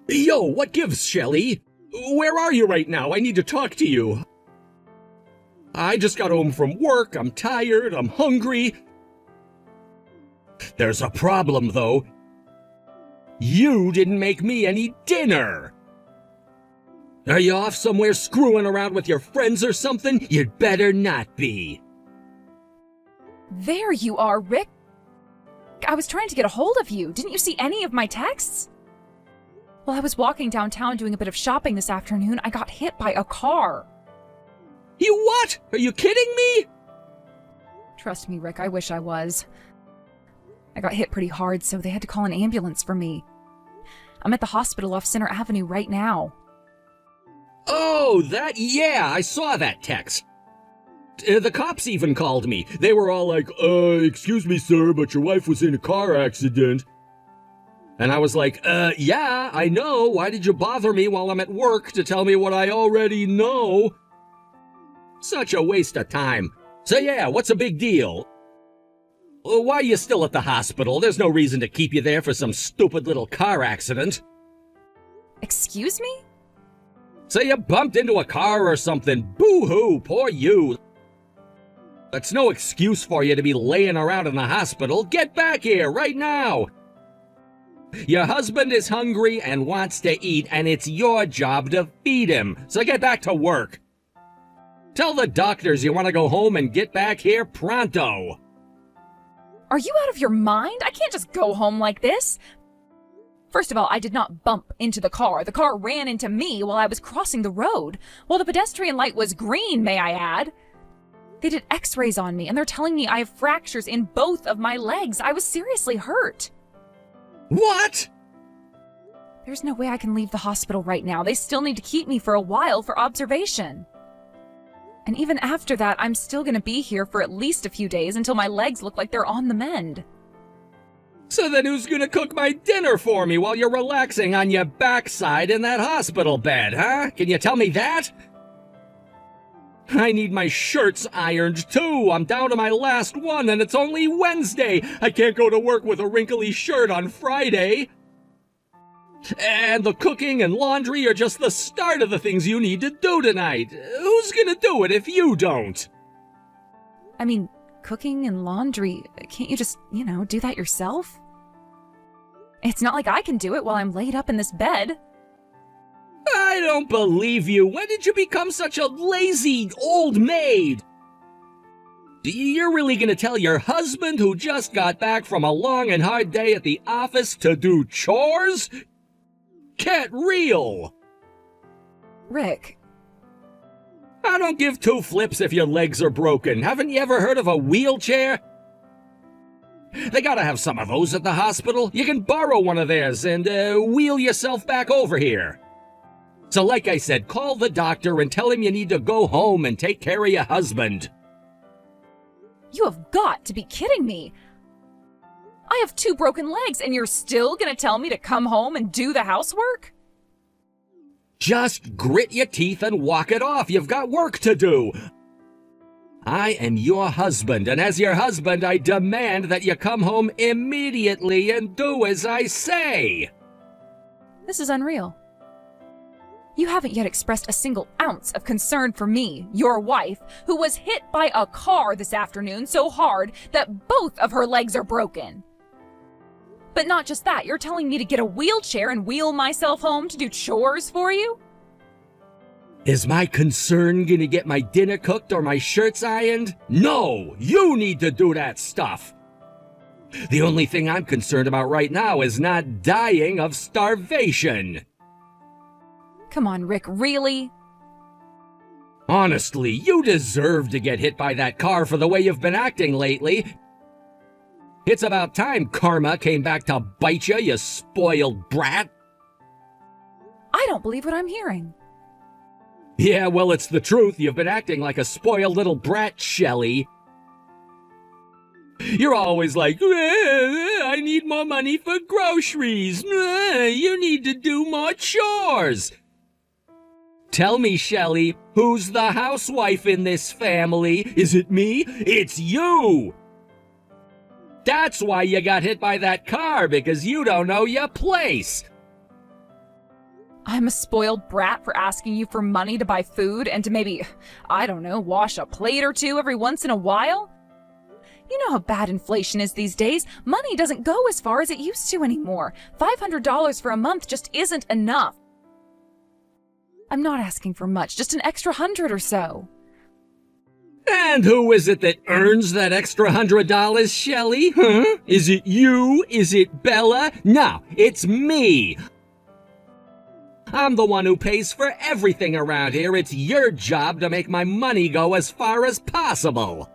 Yo, what gives, Shelly? Where are you right now? I need to talk to you. I just got home from work. I'm tired. I'm hungry. There's a problem, though. You didn't make me any dinner. Are you off somewhere screwing around with your friends or something? You'd better not be. There you are, Rick. I was trying to get a hold of you. Didn't you see any of my texts? While I was walking downtown doing a bit of shopping this afternoon, I got hit by a car. You what? Are you kidding me? Trust me, Rick, I wish I was. I got hit pretty hard, so they had to call an ambulance for me. I'm at the hospital off Center Avenue right now. Oh, yeah, I saw that text. The cops even called me. They were all like, excuse me, sir, but your wife was in a car accident. And I was like, yeah, I know. Why did you bother me while I'm at work to tell me what I already know? Such a waste of time. So yeah, what's a big deal? Why are you still at the hospital? There's no reason to keep you there for some stupid little car accident. Excuse me? So you bumped into a car or something. Boo-hoo, poor you. That's no excuse for you to be laying around in the hospital. Get back here right now. Your husband is hungry and wants to eat, and it's your job to feed him. So get back to work. Tell the doctors you want to go home and get back here pronto. Are you out of your mind? I can't just go home like this. First of all, I did not bump into the car. The car ran into me while I was crossing the road. While the pedestrian light was green, may I add. They did x-rays on me, and they're telling me I have fractures in both of my legs. I was seriously hurt. What? There's no way I can leave the hospital right now. They still need to keep me for a while for observation. And even after that, I'm still going to be here for at least a few days until my legs look like they're on the mend. So then who's gonna cook my dinner for me while you're relaxing on your backside in that hospital bed, huh? Can you tell me that? I need my shirts ironed too. I'm down to my last one and it's only Wednesday. I can't go to work with a wrinkly shirt on Friday. And the cooking and laundry are just the start of the things you need to do tonight. Who's gonna do it if you don't? I mean, cooking and laundry, can't you just, do that yourself? It's not like I can do it while I'm laid up in this bed. I don't believe you. When did you become such a lazy old maid? You're really gonna tell your husband who just got back from a long and hard day at the office to do chores? Get real! Rick. I don't give two flips if your legs are broken. Haven't you ever heard of a wheelchair? They gotta have some of those at the hospital. You can borrow one of theirs and wheel yourself back over here. So like I said, call the doctor and tell him you need to go home and take care of your husband. You have got to be kidding me. I have 2 broken legs and you're still gonna tell me to come home and do the housework? Just grit your teeth and walk it off. You've got work to do. I am your husband, and as your husband, I demand that you come home immediately and do as I say. This is unreal. You haven't yet expressed a single ounce of concern for me, your wife, who was hit by a car this afternoon so hard that both of her legs are broken. But not just that, you're telling me to get a wheelchair and wheel myself home to do chores for you? Is my concern gonna get my dinner cooked or my shirts ironed? No, you need to do that stuff. The only thing I'm concerned about right now is not dying of starvation. Come on, Rick, really? Honestly, you deserve to get hit by that car for the way you've been acting lately. It's about time karma came back to bite you, you spoiled brat. I don't believe what I'm hearing. Yeah, well, it's the truth. You've been acting like a spoiled little brat, Shelly. You're always like, I need more money for groceries. You need to do more chores. Tell me, Shelly, who's the housewife in this family? Is it me? It's you! That's why you got hit by that car, because you don't know your place. I'm a spoiled brat for asking you for money to buy food and to maybe, I don't know, wash a plate or two every once in a while? You know how bad inflation is these days. Money doesn't go as far as it used to anymore. $500 for a month just isn't enough. I'm not asking for much, just an extra 100 or so. And who is it that earns that extra $100, Shelley? Huh? Is it you? Is it Bella? No, it's me. I'm the one who pays for everything around here. It's your job to make my money go as far as possible.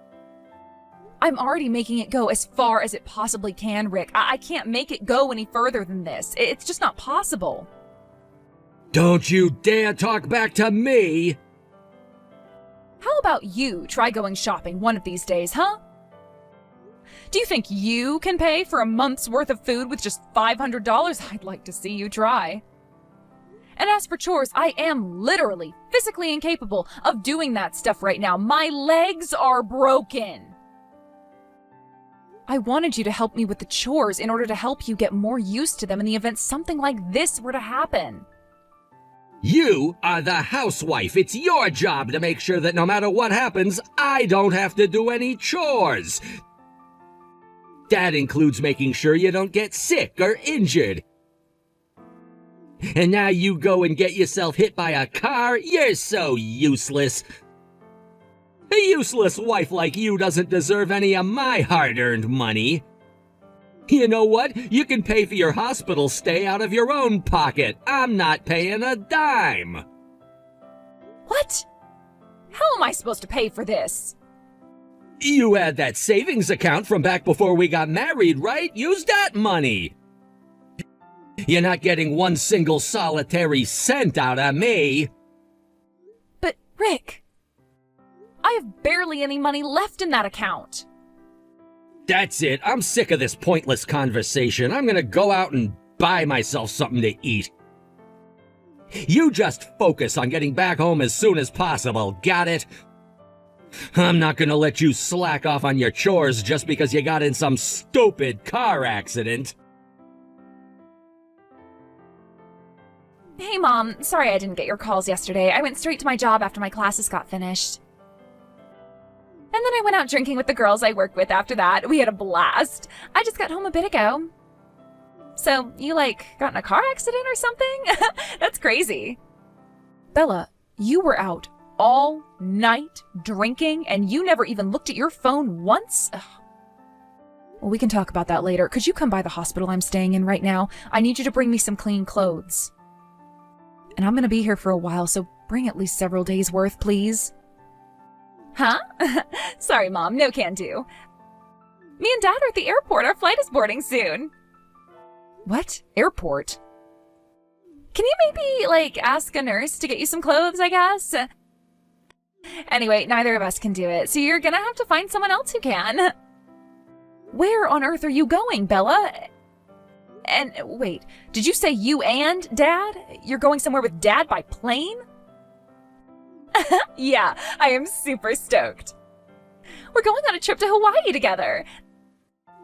I'm already making it go as far as it possibly can, Rick. I can't make it go any further than this. It's just not possible. Don't you dare talk back to me! How about you try going shopping one of these days, huh? Do you think you can pay for a month's worth of food with just $500? I'd like to see you try. And as for chores, I am literally, physically incapable of doing that stuff right now. My legs are broken. I wanted you to help me with the chores in order to help you get more used to them in the event something like this were to happen. You are the housewife. It's your job to make sure that no matter what happens, I don't have to do any chores. That includes making sure you don't get sick or injured. And now you go and get yourself hit by a car? You're so useless. A useless wife like you doesn't deserve any of my hard-earned money. You know what? You can pay for your hospital stay out of your own pocket. I'm not paying a dime. What? How am I supposed to pay for this? You had that savings account from back before we got married, right? Use that money. You're not getting one single solitary cent out of me. But, Rick, I have barely any money left in that account. That's it. I'm sick of this pointless conversation. I'm gonna go out and buy myself something to eat. You just focus on getting back home as soon as possible, got it? I'm not gonna let you slack off on your chores just because you got in some stupid car accident. Hey, Mom. Sorry I didn't get your calls yesterday. I went straight to my job after my classes got finished. And then I went out drinking with the girls I work with after that. We had a blast. I just got home a bit ago. So, you, got in a car accident or something? That's crazy. Bella, you were out all night drinking, and you never even looked at your phone once? Ugh. Well, we can talk about that later. Could you come by the hospital I'm staying in right now? I need you to bring me some clean clothes. And I'm going to be here for a while, so bring at least several days' worth, please. Huh? Sorry, Mom. No can do. Me and Dad are at the airport. Our flight is boarding soon. What? Airport? Can you maybe, ask a nurse to get you some clothes, I guess? Anyway, neither of us can do it, so you're gonna have to find someone else who can. Where on earth are you going, Bella? And wait, did you say you and Dad? You're going somewhere with Dad by plane? Yeah, I am super stoked. We're going on a trip to Hawaii together.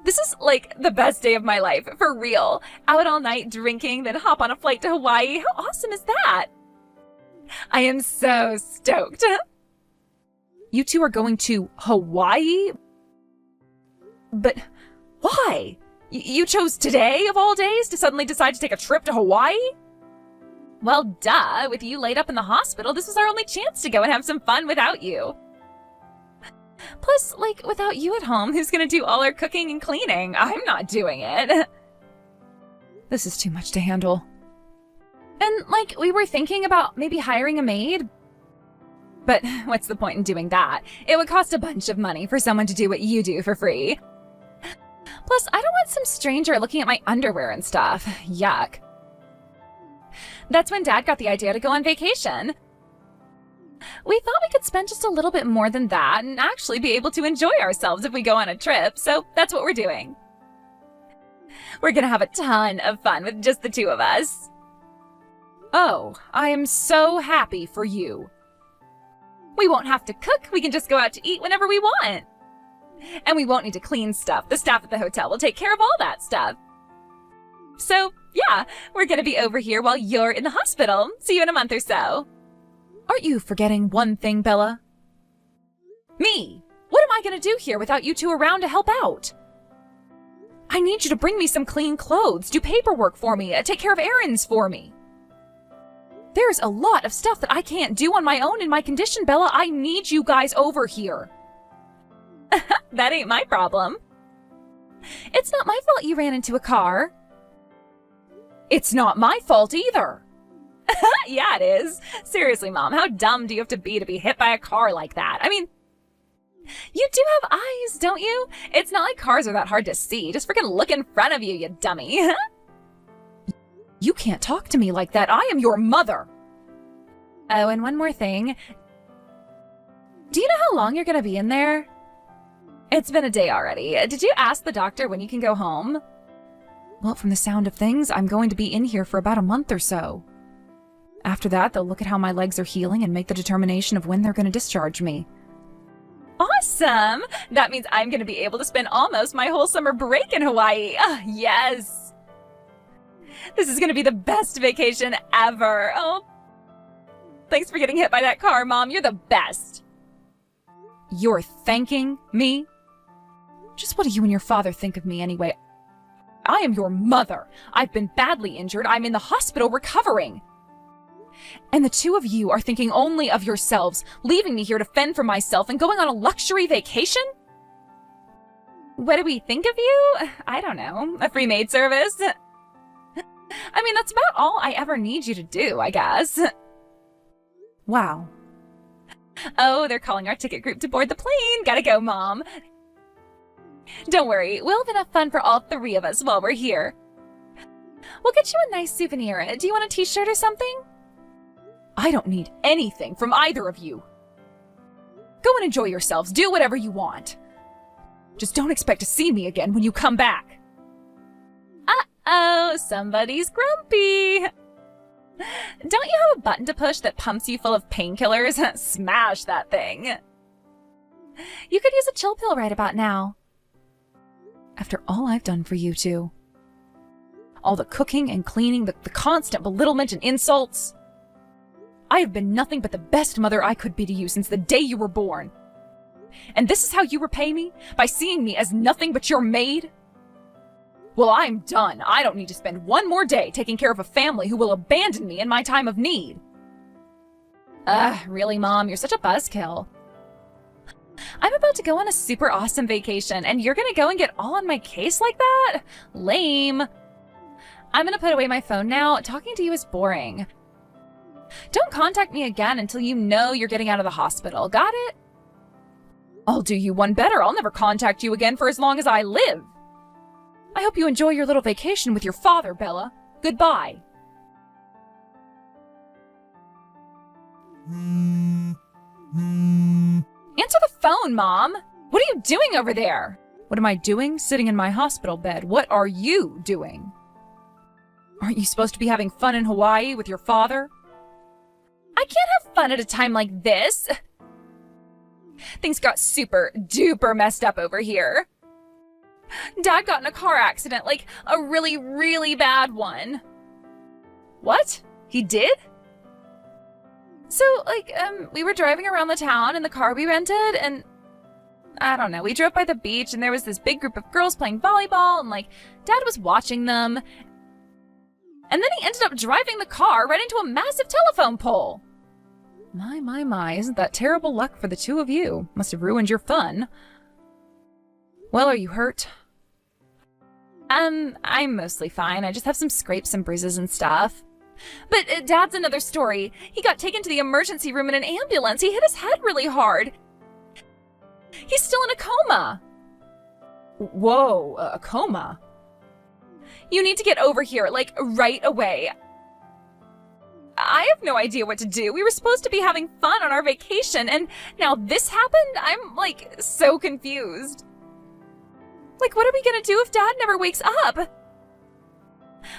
This is the best day of my life, for real. Out all night drinking, then hop on a flight to Hawaii. How awesome is that? I am so stoked. You two are going to Hawaii? But why? You chose today of all days to suddenly decide to take a trip to Hawaii? Well, duh. With you laid up in the hospital, this was our only chance to go and have some fun without you. Plus, without you at home, who's gonna do all our cooking and cleaning? I'm not doing it. This is too much to handle. And, we were thinking about maybe hiring a maid. But what's the point in doing that? It would cost a bunch of money for someone to do what you do for free. Plus, I don't want some stranger looking at my underwear and stuff. Yuck. That's when Dad got the idea to go on vacation. We thought we could spend just a little bit more than that and actually be able to enjoy ourselves if we go on a trip, so that's what we're doing. We're gonna have a ton of fun with just the two of us. Oh, I am so happy for you. We won't have to cook, we can just go out to eat whenever we want. And we won't need to clean stuff. The staff at the hotel will take care of all that stuff. So, Yeah, we're gonna be over here while you're in the hospital. See you in a month or so. Aren't you forgetting one thing, Bella? Me! What am I gonna do here without you two around to help out? I need you to bring me some clean clothes, do paperwork for me, take care of errands for me. There's a lot of stuff that I can't do on my own in my condition, Bella. I need you guys over here. That ain't my problem. It's not my fault you ran into a car. It's not my fault either. Yeah, it is. Seriously, Mom, how dumb do you have to be hit by a car like that? I mean, you do have eyes, don't you? It's not like cars are that hard to see. Just freaking look in front of you, you dummy. You can't talk to me like that. I am your mother. Oh, and one more thing. Do you know how long you're going to be in there? It's been a day already. Did you ask the doctor when you can go home? Well, from the sound of things, I'm going to be in here for about a month or so. After that, they'll look at how my legs are healing and make the determination of when they're going to discharge me. Awesome! That means I'm going to be able to spend almost my whole summer break in Hawaii. Yes! This is going to be the best vacation ever. Oh, thanks for getting hit by that car, Mom. You're the best. You're thanking me? Just what do you and your father think of me anyway? I am your mother. I've been badly injured. I'm in the hospital recovering. And the two of you are thinking only of yourselves, leaving me here to fend for myself and going on a luxury vacation? What do we think of you? I don't know. A free maid service? I mean, that's about all I ever need you to do, I guess. Wow. Oh, they're calling our ticket group to board the plane. Gotta go, Mom. Don't worry, we'll have enough fun for all three of us while we're here. We'll get you a nice souvenir. Do you want a t-shirt or something? I don't need anything from either of you. Go and enjoy yourselves. Do whatever you want. Just don't expect to see me again when you come back. Uh-oh, somebody's grumpy. Don't you have a button to push that pumps you full of painkillers? Smash that thing. You could use a chill pill right about now. After all I've done for you two. All the cooking and cleaning, the constant belittlement and insults. I have been nothing but the best mother I could be to you since the day you were born. And this is how you repay me? By seeing me as nothing but your maid? Well, I'm done. I don't need to spend one more day taking care of a family who will abandon me in my time of need. Really, Mom? You're such a buzzkill. I'm about to go on a super awesome vacation, and you're gonna go and get all on my case like that? Lame. I'm gonna put away my phone now. Talking to you is boring. Don't contact me again until you know you're getting out of the hospital. Got it? I'll do you one better. I'll never contact you again for as long as I live. I hope you enjoy your little vacation with your father, Bella. Goodbye. Answer the phone, Mom. What are you doing over there? What am I doing? Sitting in my hospital bed. What are you doing? Aren't you supposed to be having fun in Hawaii with your father? I can't have fun at a time like this. Things got super duper messed up over here. Dad got in a car accident, like a really, really bad one. What? He did? So, we were driving around the town in the car we rented, and I don't know, we drove by the beach, and there was this big group of girls playing volleyball, and, Dad was watching them. And then he ended up driving the car right into a massive telephone pole. My, isn't that terrible luck for the two of you? Must have ruined your fun. Well, are you hurt? I'm mostly fine. I just have some scrapes and bruises and stuff. But Dad's another story. He got taken to the emergency room in an ambulance. He hit his head really hard. He's still in a coma. Whoa, a coma? You need to get over here, right away. I have no idea what to do. We were supposed to be having fun on our vacation, and now this happened? I'm, so confused. What are we gonna do if Dad never wakes up?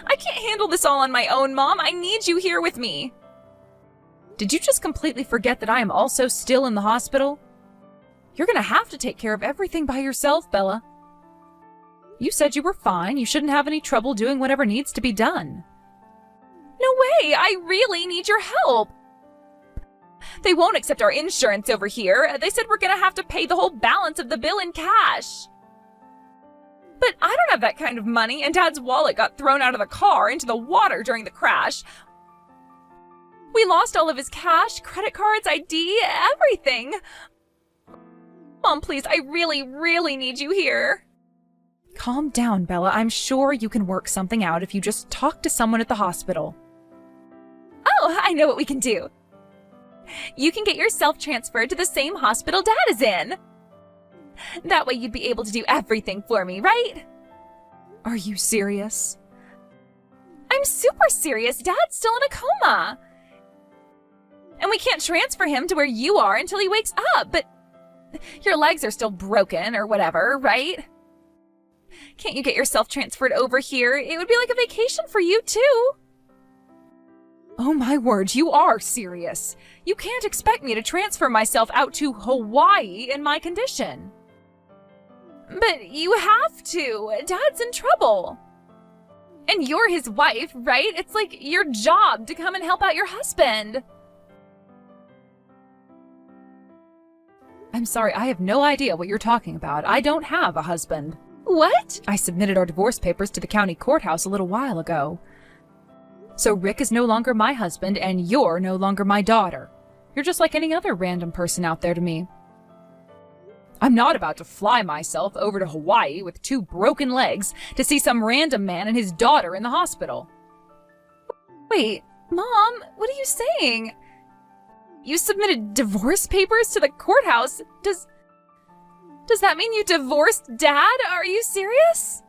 I can't handle this all on my own, Mom. I need you here with me. Did you just completely forget that I am also still in the hospital? You're gonna have to take care of everything by yourself, Bella. You said you were fine. You shouldn't have any trouble doing whatever needs to be done. No way! I really need your help! They won't accept our insurance over here. They said we're gonna have to pay the whole balance of the bill in cash. But I don't have that kind of money, and Dad's wallet got thrown out of the car into the water during the crash. We lost all of his cash, credit cards, ID, everything. Mom, please, I really, really need you here. Calm down, Bella. I'm sure you can work something out if you just talk to someone at the hospital. Oh, I know what we can do. You can get yourself transferred to the same hospital Dad is in. That way you'd be able to do everything for me, right? Are you serious? I'm super serious. Dad's still in a coma. And we can't transfer him to where you are until he wakes up, but your legs are still broken or whatever, right? Can't you get yourself transferred over here? It would be like a vacation for you, too. Oh my word, you are serious. You can't expect me to transfer myself out to Hawaii in my condition. But you have to. Dad's in trouble. And you're his wife, right? It's like your job to come and help out your husband. I'm sorry, I have no idea what you're talking about. I don't have a husband. What? I submitted our divorce papers to the county courthouse a little while ago. So Rick is no longer my husband, and you're no longer my daughter. You're just like any other random person out there to me. I'm not about to fly myself over to Hawaii with 2 broken legs to see some random man and his daughter in the hospital. Wait, Mom, what are you saying? You submitted divorce papers to the courthouse. Does that mean you divorced Dad? Are you serious?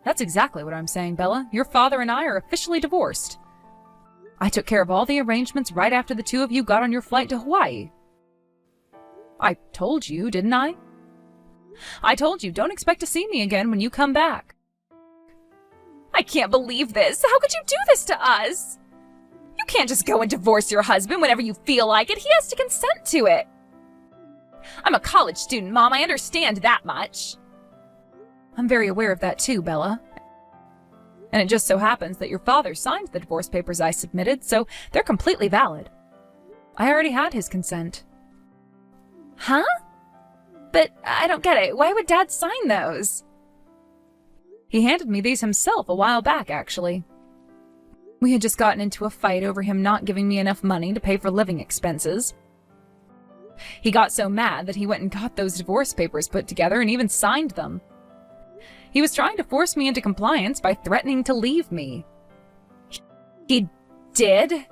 That's exactly what I'm saying, Bella. Your father and I are officially divorced. I took care of all the arrangements right after the 2 of you got on your flight to Hawaii. I told you, didn't I? I told you, don't expect to see me again when you come back. I can't believe this. How could you do this to us? You can't just go and divorce your husband whenever you feel like it. He has to consent to it. I'm a college student, Mom. I understand that much. I'm very aware of that too, Bella. And it just so happens that your father signed the divorce papers I submitted, so they're completely valid. I already had his consent. Huh? But I don't get it. Why would Dad sign those? He handed me these himself a while back, actually. We had just gotten into a fight over him not giving me enough money to pay for living expenses. He got so mad that he went and got those divorce papers put together and even signed them. He was trying to force me into compliance by threatening to leave me. He did?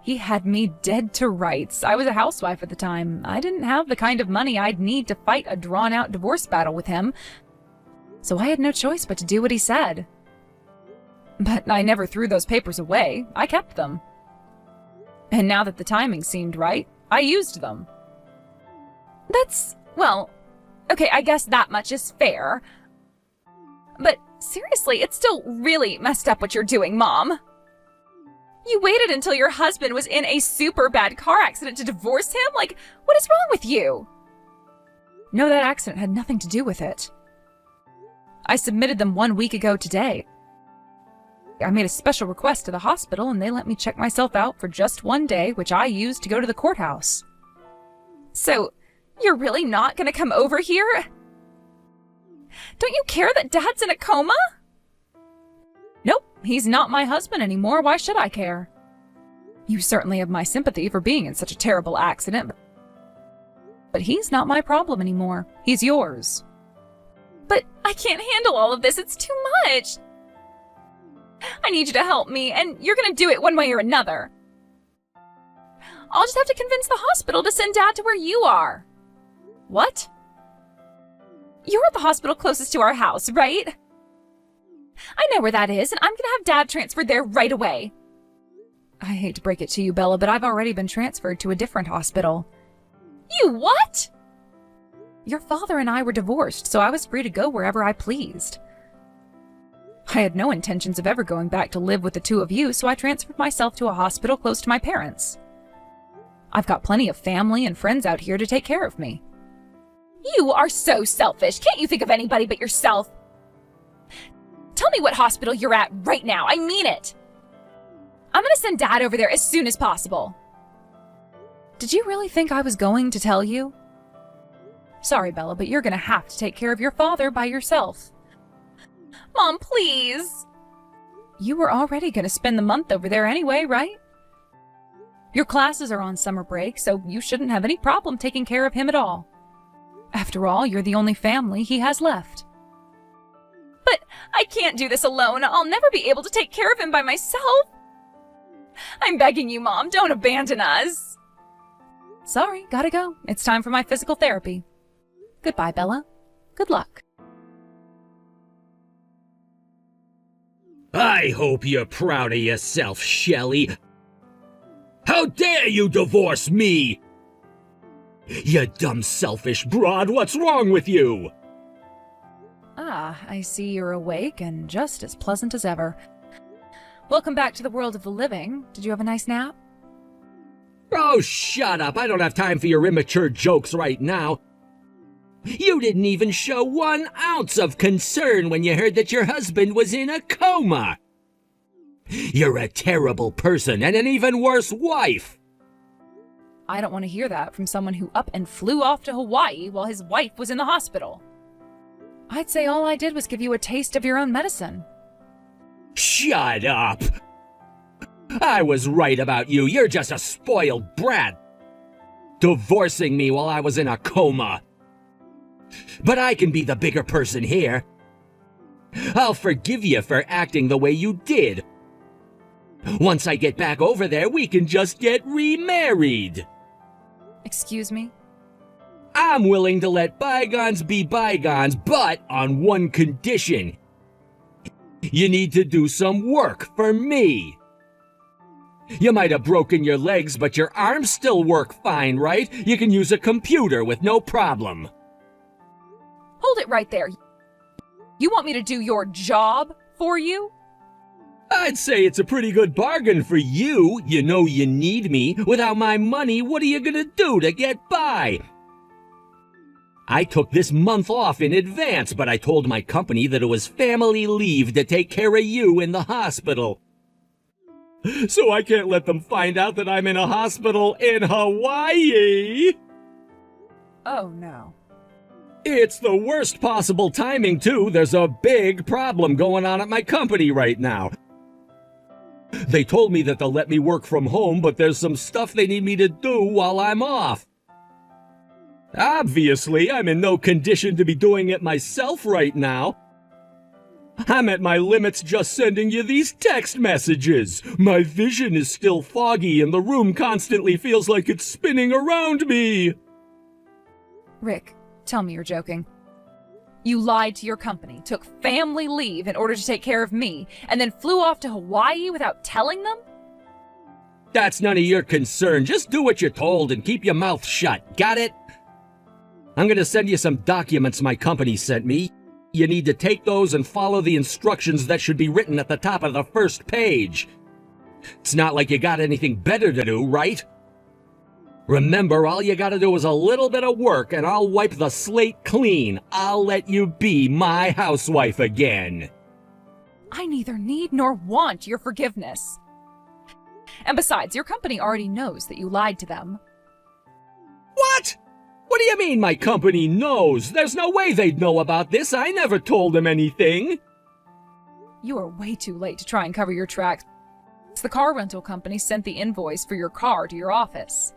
He had me dead to rights. I was a housewife at the time. I didn't have the kind of money I'd need to fight a drawn-out divorce battle with him, so I had no choice but to do what he said. But I never threw those papers away. I kept them. And now that the timing seemed right, I used them. Well, okay, I guess that much is fair. But seriously, it's still really messed up what you're doing, Mom. You waited until your husband was in a super bad car accident to divorce him? Like, what is wrong with you? No, that accident had nothing to do with it. I submitted them 1 week ago today. I made a special request to the hospital and they let me check myself out for just 1 day, which I used to go to the courthouse. So, you're really not gonna come over here? Don't you care that Dad's in a coma? Nope, he's not my husband anymore. Why should I care? You certainly have my sympathy for being in such a terrible accident, but he's not my problem anymore. He's yours. But I can't handle all of this. It's too much. I need you to help me, and you're gonna do it one way or another. I'll just have to convince the hospital to send Dad to where you are. What? You're at the hospital closest to our house, right? I know where that is, and I'm gonna have Dad transferred there right away. I hate to break it to you, Bella, but I've already been transferred to a different hospital. You what? Your father and I were divorced, so I was free to go wherever I pleased. I had no intentions of ever going back to live with the 2 of you, so I transferred myself to a hospital close to my parents. I've got plenty of family and friends out here to take care of me. You are so selfish. Can't you think of anybody but yourself? Tell me what hospital you're at right now. I mean it. I'm gonna send Dad over there as soon as possible. Did you really think I was going to tell you? Sorry, Bella, but you're gonna have to take care of your father by yourself. Mom, please. You were already gonna spend the month over there anyway, right? Your classes are on summer break, so you shouldn't have any problem taking care of him at all. After all, you're the only family he has left. But I can't do this alone. I'll never be able to take care of him by myself. I'm begging you, Mom, don't abandon us. Sorry, gotta go. It's time for my physical therapy. Goodbye, Bella. Good luck. I hope you're proud of yourself, Shelley. How dare you divorce me? You dumb, selfish broad, what's wrong with you? Ah, I see you're awake and just as pleasant as ever. Welcome back to the world of the living. Did you have a nice nap? Oh, shut up. I don't have time for your immature jokes right now. You didn't even show 1 ounce of concern when you heard that your husband was in a coma. You're a terrible person and an even worse wife. I don't want to hear that from someone who up and flew off to Hawaii while his wife was in the hospital. I'd say all I did was give you a taste of your own medicine. Shut up. I was right about you. You're just a spoiled brat. Divorcing me while I was in a coma. But I can be the bigger person here. I'll forgive you for acting the way you did. Once I get back over there, we can just get remarried. Excuse me? I'm willing to let bygones be bygones, but on one condition. You need to do some work for me. You might have broken your legs, but your arms still work fine, right? You can use a computer with no problem. Hold it right there. You want me to do your job for you? I'd say it's a pretty good bargain for you. You know you need me. Without my money, what are you gonna do to get by? I took this month off in advance, but I told my company that it was family leave to take care of you in the hospital. So I can't let them find out that I'm in a hospital in Hawaii. Oh, no. It's the worst possible timing, too. There's a big problem going on at my company right now. They told me that they'll let me work from home, but there's some stuff they need me to do while I'm off. Obviously, I'm in no condition to be doing it myself right now. I'm at my limits just sending you these text messages. My vision is still foggy and the room constantly feels like it's spinning around me. Rick, tell me you're joking. You lied to your company, took family leave in order to take care of me, and then flew off to Hawaii without telling them? That's none of your concern. Just do what you're told and keep your mouth shut. Got it? I'm gonna send you some documents my company sent me. You need to take those and follow the instructions that should be written at the top of the first page. It's not like you got anything better to do, right? Remember, all you gotta do is a little bit of work and I'll wipe the slate clean. I'll let you be my housewife again. I neither need nor want your forgiveness. And besides, your company already knows that you lied to them. What? What do you mean my company knows? There's no way they'd know about this. I never told them anything. You are way too late to try and cover your tracks. The car rental company sent the invoice for your car to your office.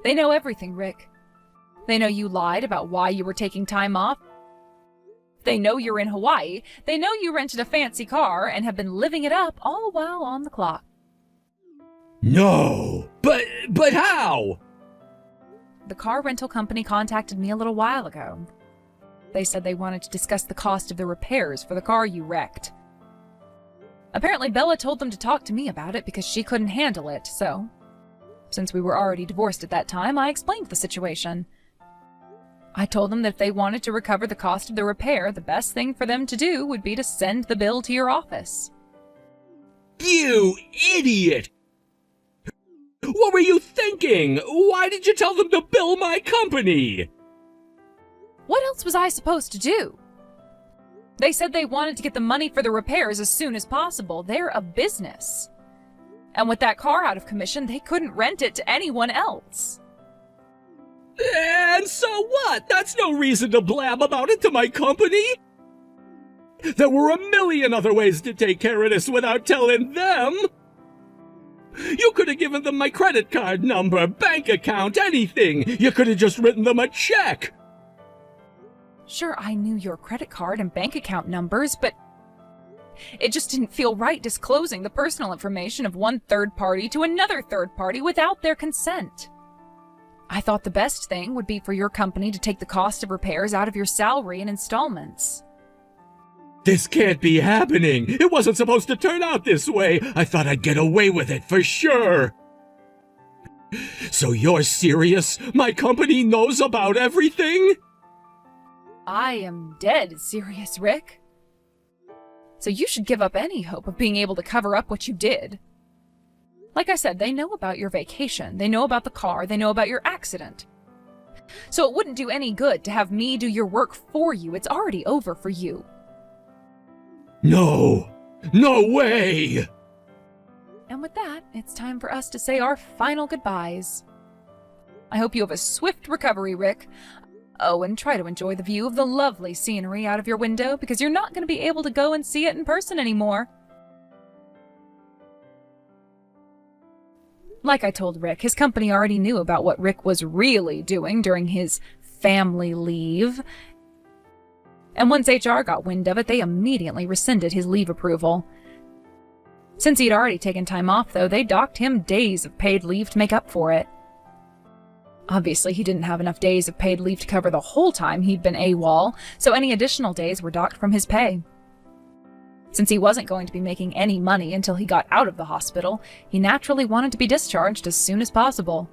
They know everything, Rick. They know you lied about why you were taking time off. They know you're in Hawaii. They know you rented a fancy car and have been living it up all while on the clock. No, but how? The car rental company contacted me a little while ago. They said they wanted to discuss the cost of the repairs for the car you wrecked. Apparently Bella told them to talk to me about it because she couldn't handle it, so since we were already divorced at that time, I explained the situation. I told them that if they wanted to recover the cost of the repair, the best thing for them to do would be to send the bill to your office. You idiot! What were you thinking? Why did you tell them to bill my company? What else was I supposed to do? They said they wanted to get the money for the repairs as soon as possible. They're a business. And with that car out of commission, they couldn't rent it to anyone else. And so what? That's no reason to blab about it to my company. There were a million other ways to take care of this without telling them. You could have given them my credit card number, bank account, anything. You could have just written them a check. Sure, I knew your credit card and bank account numbers, but it just didn't feel right disclosing the personal information of one third party to another third party without their consent. I thought the best thing would be for your company to take the cost of repairs out of your salary in installments. This can't be happening. It wasn't supposed to turn out this way. I thought I'd get away with it for sure. So you're serious? My company knows about everything? I am dead serious, Rick. So you should give up any hope of being able to cover up what you did. Like I said, they know about your vacation, they know about the car, they know about your accident. So it wouldn't do any good to have me do your work for you. It's already over for you. No! No way! And with that, it's time for us to say our final goodbyes. I hope you have a swift recovery, Rick. Oh, and try to enjoy the view of the lovely scenery out of your window, because you're not going to be able to go and see it in person anymore. Like I told Rick, his company already knew about what Rick was really doing during his family leave. And once HR got wind of it, they immediately rescinded his leave approval. Since he'd already taken time off, though, they docked him days of paid leave to make up for it. Obviously, he didn't have enough days of paid leave to cover the whole time he'd been AWOL, so any additional days were docked from his pay. Since he wasn't going to be making any money until he got out of the hospital, he naturally wanted to be discharged as soon as possible.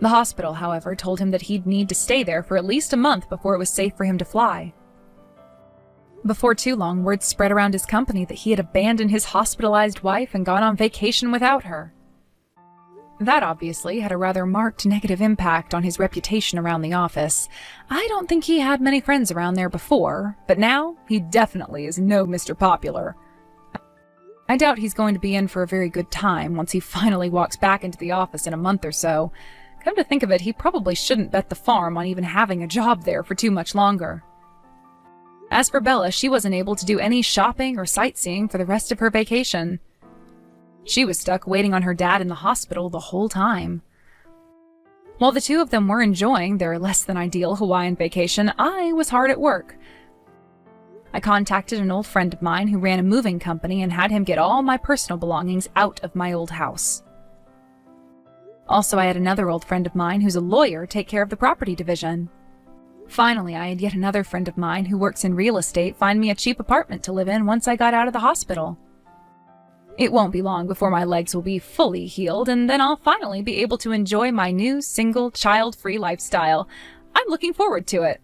The hospital, however, told him that he'd need to stay there for at least a month before it was safe for him to fly. Before too long, word spread around his company that he had abandoned his hospitalized wife and gone on vacation without her. That obviously had a rather marked negative impact on his reputation around the office. I don't think he had many friends around there before, but now he definitely is no Mr. Popular. I doubt he's going to be in for a very good time once he finally walks back into the office in a month or so. Come to think of it, he probably shouldn't bet the farm on even having a job there for too much longer. As for Bella, she wasn't able to do any shopping or sightseeing for the rest of her vacation. She was stuck waiting on her dad in the hospital the whole time. While the two of them were enjoying their less-than-ideal Hawaiian vacation, I was hard at work. I contacted an old friend of mine who ran a moving company and had him get all my personal belongings out of my old house. Also, I had another old friend of mine who's a lawyer take care of the property division. Finally, I had yet another friend of mine who works in real estate find me a cheap apartment to live in once I got out of the hospital. It won't be long before my legs will be fully healed, and then I'll finally be able to enjoy my new single, child-free lifestyle. I'm looking forward to it.